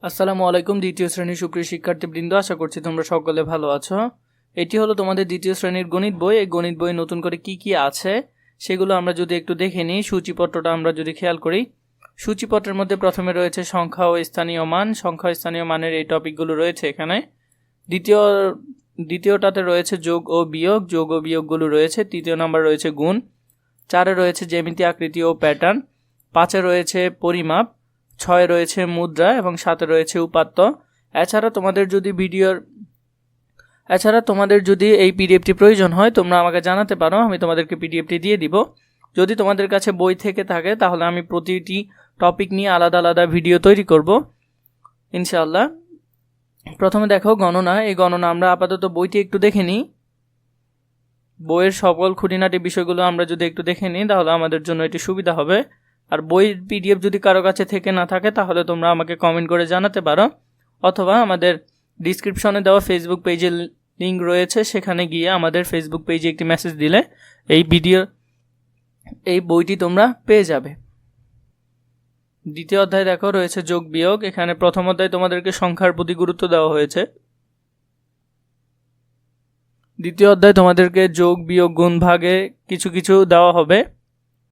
আসসালামু আলাইকুম। দ্বিতীয় শ্রেণীর সুপ্রিয় শিক্ষার্থীবৃন্দ, আশা করছি তোমরা সকলে ভালো আছো। এটি হলো তোমাদের দ্বিতীয় শ্রেণীর গণিত বই। এই গণিত বই নতুন করে কি কি আছে সেগুলো আমরা যদি একটু দেখে নিই। সূচিপত্রটা আমরা যদি খেয়াল করি, সূচিপত্রের মধ্যে প্রথমে রয়েছে সংখ্যা ও স্থানীয় মান। সংখ্যা ও স্থানীয় মানের এই টপিকগুলো রয়েছে এখানে। দ্বিতীয়টাতে রয়েছে যোগ ও বিয়োগগুলো রয়েছে। তৃতীয় নাম্বার রয়েছে গুণ। 4-এ রয়েছে জ্যামিতি, আকৃতি ও প্যাটার্ন। 5-এ রয়েছে পরিমাপ। 6-এ রয়েছে মুদ্রা এবং 7-এ রয়েছে উপাত্ত। এছাড়া তোমাদের যদি এই পিডিএফটি প্রয়োজন হয় তোমরা আমাকে জানাতে পারো, আমি তোমাদেরকে পিডিএফটি দিয়ে দিব। যদি তোমাদের কাছে বই থেকে থাকে তাহলে আমি প্রতিটি টপিক নিয়ে আলাদা আলাদা ভিডিও তৈরি করব ইনশাআল্লাহ। প্রথমে দেখো গণনা। এই গণনা আমরা আপাতত বইটি একটু দেখে নিই। বইয়ের সকল খুঁটিনাটি বিষয়গুলো আমরা যদি একটু দেখে নিই তাহলে আমাদের জন্য এটি সুবিধা হবে। আর বইয়ের পিডিএফ যদি কারো কাছে থেকে না থাকে তাহলে তোমরা আমাকে কমেন্ট করে জানাতে পারো, অথবা আমাদের ডিসক্রিপশনে দেওয়া ফেসবুক পেজের লিঙ্ক রয়েছে, সেখানে গিয়ে আমাদের ফেসবুক পেজে একটি মেসেজ দিলে এই বইটি তোমরা পেয়ে যাবে। দ্বিতীয় অধ্যায় দেখো রয়েছে যোগ বিয়োগ। এখানে প্রথম অধ্যায় তোমাদেরকে সংখ্যার প্রতি গুরুত্ব দেওয়া হয়েছে। দ্বিতীয় অধ্যায় তোমাদেরকে যোগ বিয়োগ গুণ ভাগে কিছু কিছু দেওয়া হবে।